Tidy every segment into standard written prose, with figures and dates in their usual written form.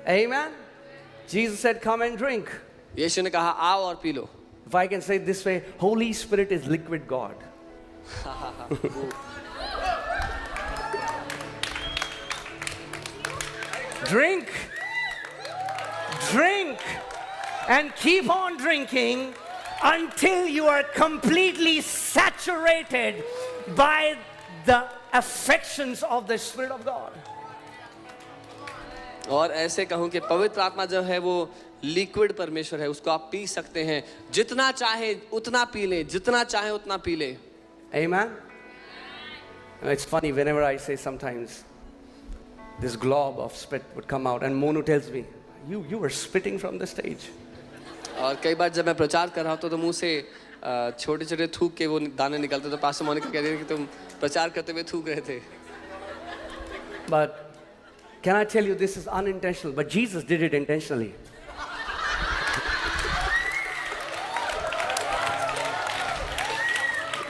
Amen. Jesus said, come and drink. यीशु ने कहा आओ और P low. If I can say it this way, Holy Spirit is liquid God. Drink, drink, and keep on drinking until you are completely saturated by the affections of the Spirit of God. और ऐसे कहूं कि पवित्र आत्मा जो है वो liquid परमेश्वर है, उसको आप पी सकते हैं, जितना चाहे उतना पी ले, जितना चाहे उतना पी ले. Amen. It's funny, whenever I say sometimes this glob of spit would come out and Monu tells me, you were spitting from the stage. और कई बार जब मैं प्रचार कर रहा हूं तो मुंह से छोटे छोटे थूक के वो दाने निकलते, तो पास्टर मोनिका कह रही है कि तुम प्रचार करते हुए थूक रहे थे. But can I tell you, this is unintentional, but Jesus did it intentionally.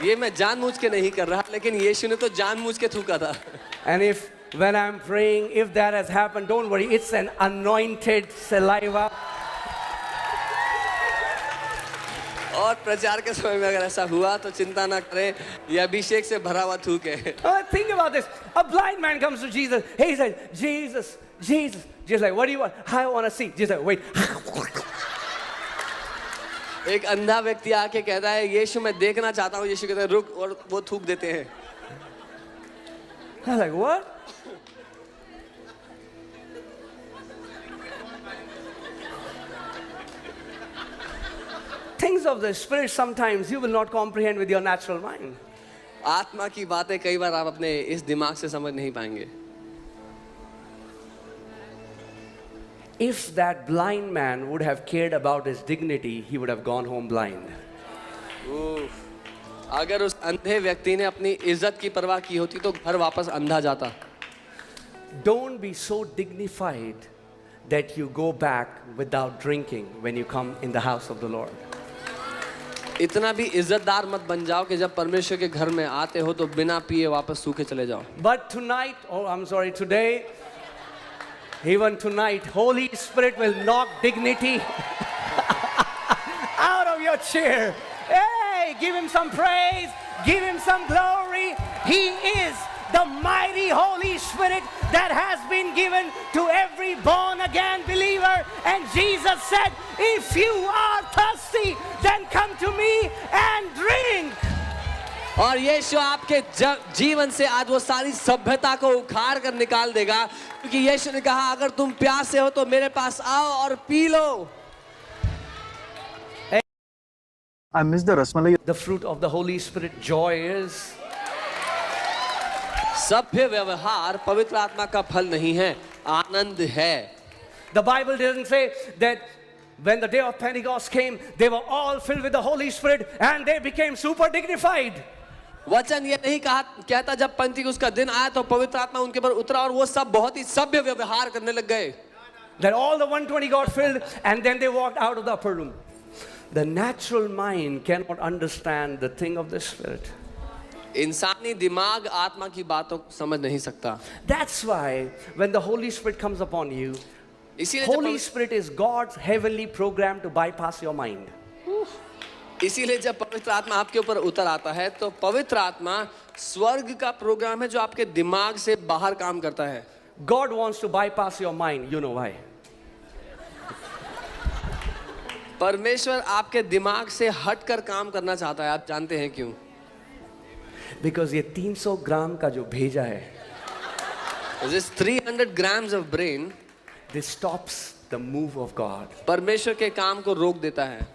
ये मैं जानबूझ के नहीं कर रहा, लेकिन यीशु ने तो जानबूझ के थूका था. And if when I'm praying, if that has happened, don't worry, it's an anointed saliva. और प्रचार के समय में अगर ऐसा हुआ तो चिंता ना करें, ये अभिषेक से भरा हुआ थूक है. Think about this. A blind man comes to Jesus. He says, Jesus, Jesus. Jesus like, what do you want? I want to see. Jesus like, wait. एक अंधा व्यक्ति आके कहता है यीशु मैं देखना चाहता हूँ. यीशु कहता है रुक, और वो थूक देते हैं. I'm like, what? Things of the Spirit sometimes you will not comprehend with your natural mind. आत्मा की बातें कई बार आप अपने इस दिमाग से समझ नहीं पाएंगे. If that blind man would have cared about his dignity, he would have gone home blind. अगर उस अंधे व्यक्ति ने अपनी इज्जत की परवाह की होती तो घर वापस अंधा जाता. Don't be so dignified that you go back without drinking when you come in the house of the Lord. इतना भी इज्जतदार मत बन जाओ कि जब परमेश्वर के घर में आते हो तो बिना पिए वापस सूखे चले जाओ. But tonight, today, even tonight, Holy Spirit will knock dignity out of your chair. Hey, give him some praise, give him some glory. He is the mighty Holy Spirit that has been given to every born again believer. And Jesus said, if you are thirsty, then come to me and drink. और यीशु आपके जीवन से आज वो सारी सभ्यता को उखाड़ कर निकाल देगा, क्योंकि यीशु ने कहा अगर तुम प्यासे हो तो मेरे पास आओ और P low. I miss the rasmalai. The fruit of the Holy Spirit, joy is. सभ्य व्यवहार पवित्र आत्मा का फल नहीं है, आनंद है. The Bible doesn't say that when the day of Pentecost came, they were all filled with the Holy Spirit and they became super dignified. वचन ये नहीं कहता जब पंतीकुस्त का दिन आया तो पवित्र आत्मा उनके पर उतरा और वो सब बहुत ही सभ्य व्यवहार करने लग गए. That all the 120 got filled and then they walked out of the upper room. The natural mind cannot understand the thing of the Spirit. इंसानी दिमाग आत्मा की बातों को समझ नहीं सकता. That's why when the Holy Spirit comes upon you, Holy Spirit is God's heavenly program to bypass your mind. इसीलिए जब पवित्र आत्मा आपके ऊपर उतर आता है तो पवित्र आत्मा स्वर्ग का प्रोग्राम है जो आपके दिमाग से बाहर काम करता है. God wants to bypass your mind. You know why? परमेश्वर आपके दिमाग से हटकर काम करना चाहता है. आप जानते हैं क्यों? Because ये 300 ग्राम का जो भेजा है, this 300 grams of brain, this stops the move of God. परमेश्वर के काम को रोक देता है.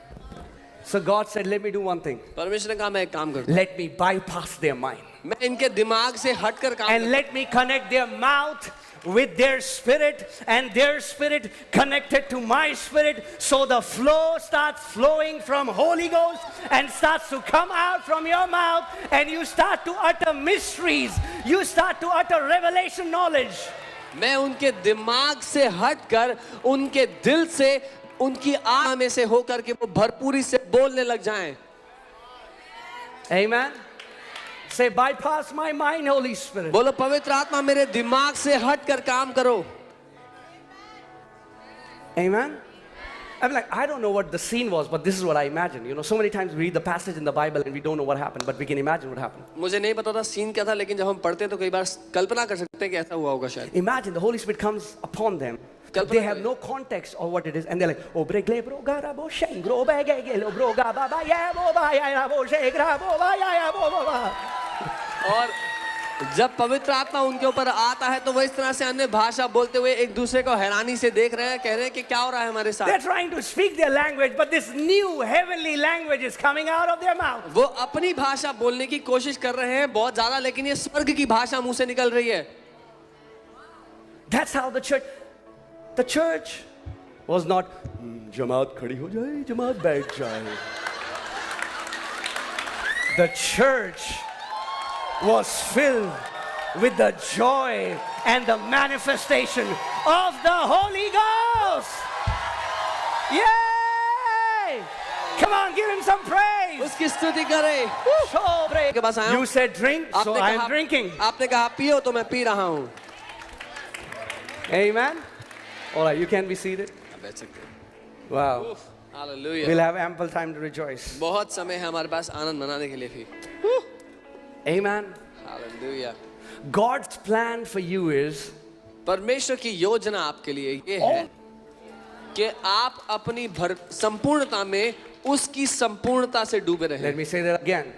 So God said, let me do one thing. परमेश्वर ने कहा मैं एक काम करता हूं. Let me bypass their mind. मैं इनके दिमाग से हटकर काम And let me connect their mouth with their spirit and their spirit connected to my spirit, so the flow starts flowing from Holy Ghost and starts to come out from your mouth and you start to utter mysteries, you start to utter revelation knowledge. मैं उनके दिमाग से हटकर उनके दिल से उनकी आत्मा में से होकर के वो भरपूरी से बोलने लग जाएं. Amen. Say, bypass my mind, Holy Spirit. बोलो पवित्र आत्मा मेरे दिमाग से हटकर काम करो. Amen? I'm like, I don't know what the scene was, but this is what I imagine. You know, so many times we read the passage in the Bible and we don't know what happened, but we can imagine what happened. मुझे नहीं पता था scene क्या था, लेकिन जब हम पढ़ते हैं तो कई बार कल्पना कर सकते हैं कि ऐसा हुआ होगा शायद. Imagine the Holy Spirit comes upon them. They have no context of what it is, and they're like, "Oh, bregle bro, gara bo sheng bro, begegelo bro, ga ba ba ya bo ba ya bo shegra bo ba ya bo ba." और जब पवित्र आत्मा उनके ऊपर आता है तो वो इस तरह से अन्य भाषा बोलते हुए एक दूसरे को हैरानी से देख रहे हैं, कह रहे हैं कि क्या हो रहा है हमारे साथ. They're trying to speak their language, but this new heavenly language is coming out of their mouth. वो अपनी भाषा बोलने की कोशिश कर रहे हैं बहुत ज्यादा, लेकिन ये स्वर्ग की भाषा मुंह से निकल रही है. That's how the church was not जमात खड़ी हो जाए, जमात बैठ जाए. The church was filled with the joy and the manifestation of the Holy Ghost. Yay! Come on, give him some praise. उसकी स्तुति करें. के पास आया हूं. You said drink, so I am drinking. आपने कहा पियो तो मैं पी रहा हूं. Amen. All right, you can be seated. आप बैठ सकते हैं. Wow. Hallelujah. We'll have ample time to rejoice. बहुत समय है हमारे पास आनंद मनाने के लिए भी. Amen. Hallelujah. God's plan for you is परमेश्वर की योजना आपके लिए ये है कि आप अपनी संपूर्णता में उसकी संपूर्णता से डूबे रहें. Let me say that again.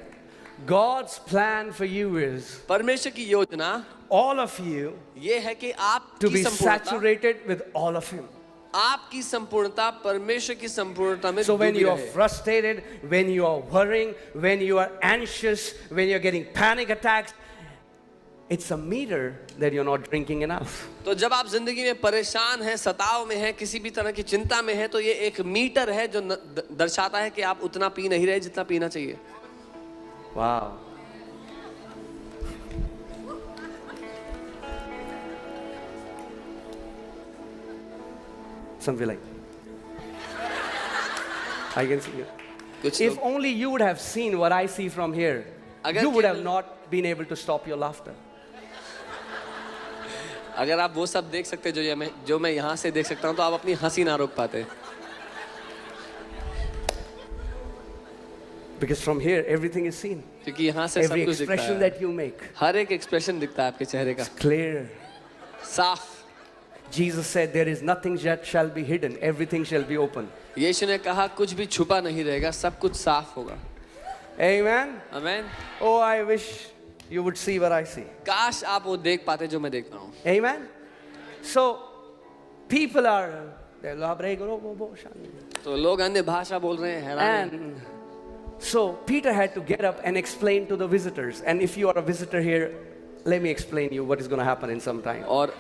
God's plan for you is परमेश्वर की योजना all of you ये है कि आप to be saturated with all of Him. आपकी संपूर्णता परमेश्वर की संपूर्णता में So when डूबी you are रहे. frustrated, when you are worrying, when you are anxious, when you are getting panic attacks, it's a meter that you're not drinking enough. तो जब आप जिंदगी में परेशान हैं, सताव में हैं, किसी भी तरह की चिंता में हैं, तो ये एक मीटर है जो दर्शाता है कि आप उतना पी नहीं रहे जितना पीना चाहिए. Wow. Something like I can see it. If only you would have seen what I see from here, you would have not been able to stop your laughter. अगर आप वो सब देख सकते जो मैं यहाँ से देख सकता हूँ तो आप अपनी हंसी ना रोक पाते. Because from here everything is seen. क्योंकि यहाँ से सब Every कुछ दिखता expression है. that you make, हर एक एक्सप्रेशन दिखता है आपके चेहरे का. clear. साफ. Jesus said, "There is nothing that shall be hidden; everything shall be open." यीशु ने कहा कुछ भी छुपा नहीं रहेगा, सब कुछ साफ होगा. Amen. आमीन. Oh, I wish you would see what I see. काश आप वो देख पाते जो मैं देखता हूँ. Amen. So people are तो लोग अन्य भाषा बोल रहे हैं, हैरान. and so Peter had to get up and explain to the visitors. And if you are a visitor here, let me explain you what is going to happen in some time. और